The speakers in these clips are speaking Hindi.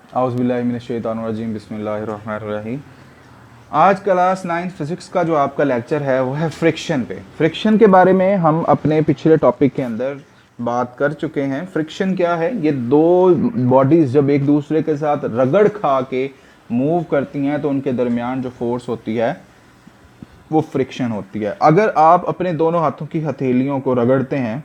औज़ुबिल्लाहि मिनश्शैतानिर्रजीम बिस्मिल्लाहिर्रहमानिर्रहीम। आज क्लास 9 फिज़िक्स का जो आपका लेक्चर है वो है फ्रिक्शन पे। फ्रिक्शन के बारे में हम अपने पिछले टॉपिक के अंदर बात कर चुके हैं। फ्रिक्शन क्या है? ये दो बॉडीज़ जब एक दूसरे के साथ रगड़ खा के मूव करती हैं तो उनके दरमियान जो फोर्स होती है वो फ्रिक्शन होती है। अगर आप अपने दोनों हाथों की हथेलियों को रगड़ते हैं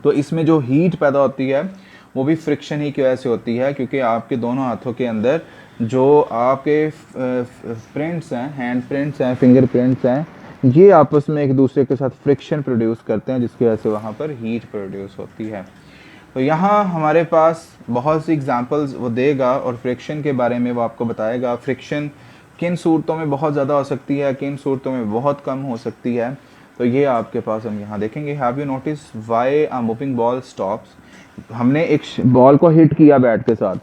तो इसमें जो हीट पैदा होती है वो भी फ्रिक्शन ही की वजह से होती है, क्योंकि आपके दोनों हाथों के अंदर जो आपके प्रिंट्स हैं, हैंड प्रिंट्स हैं, फिंगर प्रिंट्स हैं, ये आपस में एक दूसरे के साथ फ्रिक्शन प्रोड्यूस करते हैं, जिसकी वजह से वहाँ पर हीट प्रोड्यूस होती है। तो यहाँ हमारे पास बहुत सी एग्जांपल्स वो देगा और फ्रिक्शन के बारे में वो आपको बताएगा। फ्रिक्शन किन सूरतों में बहुत ज़्यादा हो सकती है, किन सूरतों में बहुत कम हो सकती है, तो ये आपके पास हम यहाँ देखेंगे। Have you notice why a moving ball stops? हमने एक बॉल को हिट किया बैट के साथ।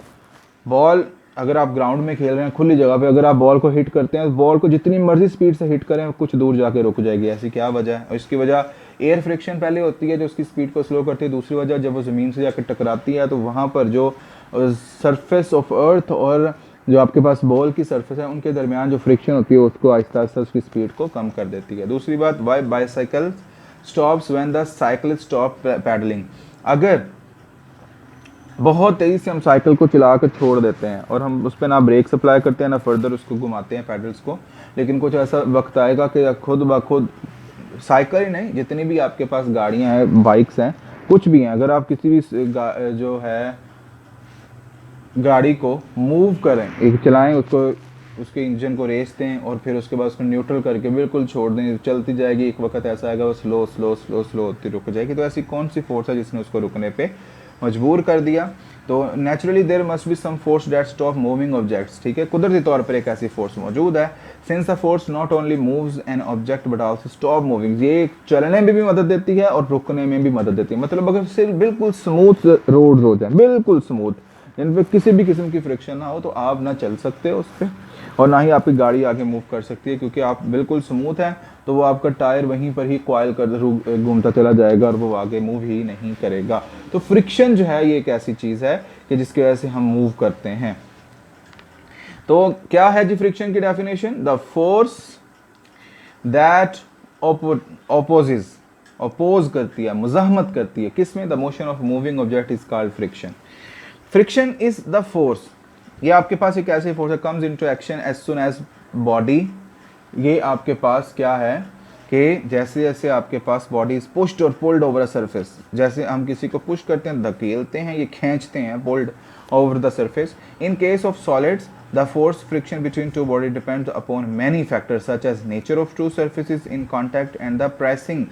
बॉल, अगर आप ग्राउंड में खेल रहे हैं खुली जगह पे, अगर आप बॉल को हिट करते हैं, बॉल को जितनी मर्जी स्पीड से हिट करें कुछ दूर जाके रुक जाएगी। ऐसी क्या वजह है? और इसकी वजह एयर फ्रिक्शन पहले होती है जो उसकी स्पीड को स्लो करती है। दूसरी वजह, जब वो ज़मीन से जाकर टकराती है तो वहाँ पर जो सरफेस ऑफ अर्थ और जो आपके पास बॉल की सरफेस है उनके दरमियान जो फ्रिक्शन होती है उसको आहिस्ता आहिस्ता उसकी स्पीड को कम कर देती है। दूसरी बात, why bicycle stops when the cyclist stop pedalling? अगर बहुत तेज़ी से हम साइकिल को चला कर छोड़ देते हैं और हम उस पर ना ब्रेक सप्लाई करते हैं ना फर्दर उसको घुमाते हैं पैडल्स को, लेकिन कुछ ऐसा वक्त आएगा कि खुद ब खुद साइकिल ही नहीं, जितनी भी आपके पास गाड़ियां हैं, बाइक्स हैं, कुछ भी हैं, अगर आप किसी भी जो है गाड़ी को मूव करें, एक चलाएं उसको, उसके इंजन को रेस दें और फिर उसके बाद उसको न्यूट्रल करके बिल्कुल छोड़ दें, चलती जाएगी। एक वक्त ऐसा आएगा वो स्लो स्लो स्लो स्लो होती रुक जाएगी। तो ऐसी कौन सी फोर्स है जिसने उसको रुकने पे मजबूर कर दिया? तो naturally there must be some force that stop moving objects. ठीक है, कुदरती तौर पर एक ऐसी फोर्स मौजूद है। Since a force not only moves an object but also stop moving, ये चलने में भी मदद देती है और रुकने में भी मदद देती है। मतलब अगर सिर्फ बिल्कुल स्मूथ रोड्स हो जाए, बिल्कुल स्मूथ, जिन पे किसी भी किस्म की फ्रिक्शन ना हो, तो आप ना चल सकते हो उस पर और ना ही आपकी गाड़ी आगे मूव कर सकती है, क्योंकि आप बिल्कुल स्मूथ हैं तो वो आपका टायर वहीं पर ही कॉइल कर घूमता चला जाएगा और वो आगे मूव ही नहीं करेगा। तो फ्रिक्शन जो है ये एक ऐसी चीज़ है कि जिसकी वजह से हम मूव करते हैं। तो क्या है जी फ्रिक्शन की definition? The force that oppose करती है, मुजाहमत करती है, किसमें? The motion of moving object is called friction. Friction is the force, ये आपके पास एक ऐसी फोर्स है, comes into action as soon as body. ये आपके पास क्या है कि जैसे जैसे आपके पास बॉडी इज पुश्ड और पुल्ड ओवर अ सरफेस, जैसे हम किसी को पुश करते हैं, धकेलते हैं, ये खींचते हैं, pulled over the surface. In case of solids the force friction between two body depends upon many factors such as nature of two surfaces in contact and the pressing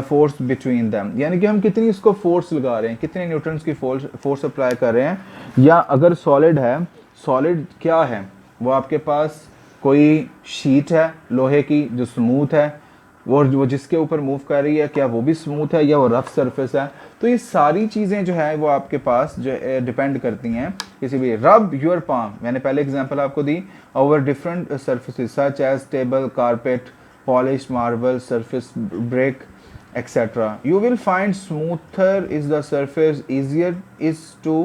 force between them. यानी कि हम कितनी इसको फोर्स लगा रहे हैं, कितने न्यूटन्स की फोर्स अप्लाई कर रहे हैं। या अगर सॉलिड है, सॉलिड क्या है? वो आपके पास कोई शीट है लोहे की जो स्मूथ है, वो जिसके ऊपर मूव कर रही है, क्या वो भी स्मूथ है या वो रफ सरफेस है? तो ये सारी चीज़ें जो है वो आपके पास जो डिपेंड करती हैं किसी भी। रब योर पाम, मैंने पहले एग्जांपल आपको दी, over different surfaces such as table, carpet, polished marble, surface brick, etc. You will find smoother is the surface, easier is to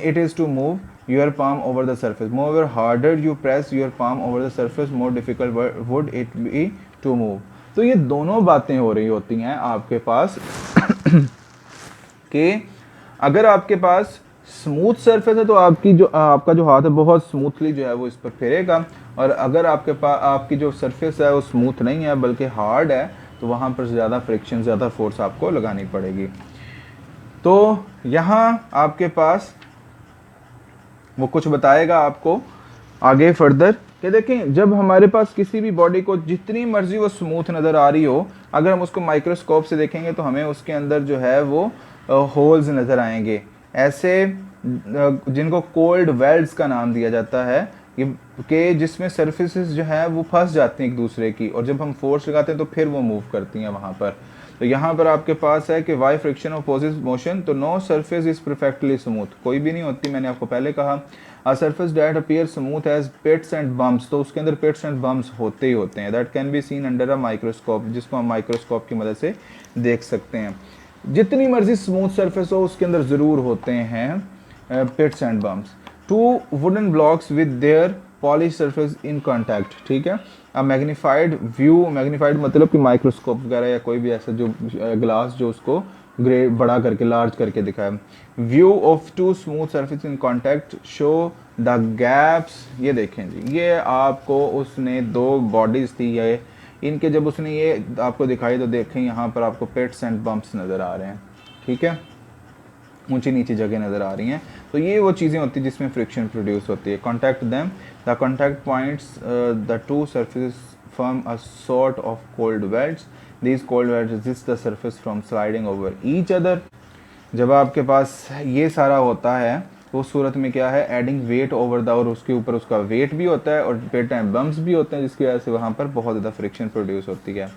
it is to move your palm over the surface. Moreover, harder you press your palm over the surface, more difficult would it be to move. तो ये दोनों बातें हो रही होती हैं आपके पास कि अगर आपके पास स्मूथ सरफेस है तो आपका जो हाथ है बहुत स्मूथली जो है वो इस पर फिरेगा, और अगर आपके पास आपकी जो सरफेस है वो स्मूथ नहीं है बल्कि हार्ड है तो वहाँ पर ज़्यादा फ्रिक्शन, ज़्यादा फोर्स आपको लगानी पड़ेगी। तो यहाँ आपके पास वो कुछ बताएगा आपको आगे फर्दर कि देखें, जब हमारे पास किसी भी बॉडी को जितनी मर्जी वो स्मूथ नज़र आ रही हो, अगर हम उसको माइक्रोस्कोप से देखेंगे तो हमें उसके अंदर जो है वो होल्स नज़र आएंगे, ऐसे जिनको कोल्ड वेल्ड्स का नाम दिया जाता है, कि जिसमें सरफेसेस जो है वो फंस जाती हैं एक दूसरे की, और जब हम फोर्स लगाते हैं तो फिर वो मूव करती हैं वहाँ पर। तो यहाँ पर आपके पास है कि वाई फ्रिक्शन अपोजेस मोशन, तो no surface is perfectly smooth, कोई भी नहीं होती, मैंने आपको पहले कहा। A surface that appear smooth has pits and bumps, तो उसके अंदर पिट्स एंड बम्प्स होते ही होते हैं। That can be seen under a microscope, जिसको हम माइक्रोस्कोप की मदद से देख सकते हैं। जितनी मर्जी स्मूथ सरफेस हो उसके अंदर ज़रूर होते हैं pits and bumps. Two wooden blocks with their polish surface in contact, ठीक है। अब मैग्नीफाइड व्यू, मैग्नीफाइड मतलब कि माइक्रोस्कोप वगैरह या कोई भी ऐसा जो ग्लास जो उसको ग्रे बड़ा करके लार्ज करके दिखाए। View of two smooth surface in contact show the gaps, ये देखें जी, ये आपको उसने दो बॉडीज थी ये, इनके जब उसने ये आपको दिखाई तो देखें यहाँ पर आपको पेट्स एंड बम्प्स नज़र आ रहे हैं, ठीक है, ऊंची नीची जगह नज़र आ रही हैं। तो ये वो चीज़ें होती हैं जिसमें फ्रिक्शन प्रोड्यूस होती है। Contact them, the contact points the two surface form a sort of cold welds, these cold welds resist the surface from sliding over each other. जब आपके पास ये सारा होता है तो उस सूरत में क्या है, एडिंग वेट ओवर द, और उसके ऊपर उसका वेट भी होता है और पेट एंड बम्प्स भी होते हैं, जिसकी वजह से वहाँ पर बहुत ज़्यादा फ्रिक्शन प्रोड्यूस होती है।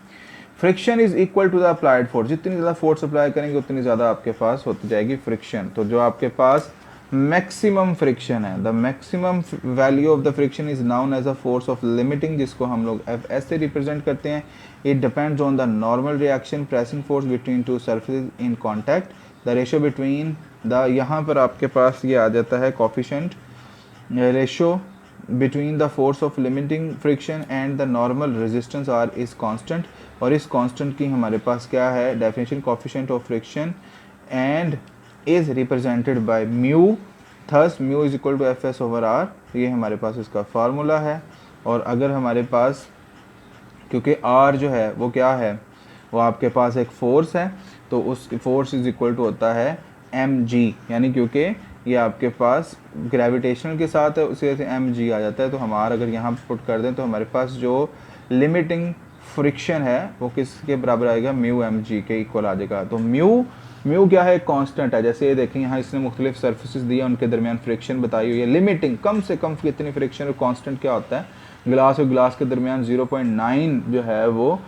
Friction is equal to the applied force, जितनी ज़्यादा फोर्स अप्लाई करेंगे उतनी ज़्यादा आपके पास होती जाएगी फ्रिक्शन। तो जो आपके पास मैक्सिमम फ्रिक्शन है, the maximum value of the friction is known as a force of limiting, जिसको हम लोग एफ एस से रिप्रेजेंट करते हैं। It depends on the normal reaction pressing force between two surface in contact, the ratio between the, यहाँ पर आपके पास ये आ जाता है coefficient, ratio between the force of limiting friction and the normal resistance R is constant, और इस constant की हमारे पास क्या है definition, coefficient of friction and is represented by mu, thus mu is equal to Fs over R, ये हमारे पास इसका फार्मूला है। और अगर हमारे पास, क्योंकि R जो है वो क्या है, वो आपके पास एक फोर्स है, तो उस फोर्स इज इक्वल टू होता है mg, यानी क्योंकि ये आपके पास ग्रेविटेशनल के साथ है उसी वजह से mg आ जाता है। तो हमारा अगर यहाँ पुट कर दें तो हमारे पास जो लिमिटिंग फ्रिक्शन है वो किसके बराबर आएगा, म्यू mg के इक्वल आ जाएगा। तो म्यू क्या है, कांस्टेंट है। जैसे ये देखें यहाँ इसने मुख्तलिफ सर्फेसिस दिए, उनके दरमियान फ्रिक्शन बताई हुई है। लिमिटिंग कम से कम कितनी फ्रिक्शन, और कांस्टेंट क्या होता है, ग्लास और ग्लास के दरमियान 0.9 जो है वो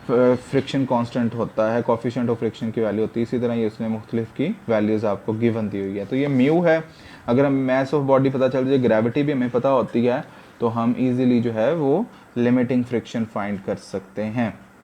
फ्रिक्शन कांस्टेंट होता है, कोफिशिएंट ऑफ फ्रिक्शन की वैल्यू होती है। इसी तरह ये उसने मुख्तलिफ की वैल्यूज़ आपको गिवन दी हुई है। तो ये म्यू है। अगर हम मैस ऑफ बॉडी पता चल जाए, ग्रेविटी भी हमें पता होती है, तो हम इजीली जो है वो लिमिटिंग फ्रिक्शन फाइंड कर सकते हैं।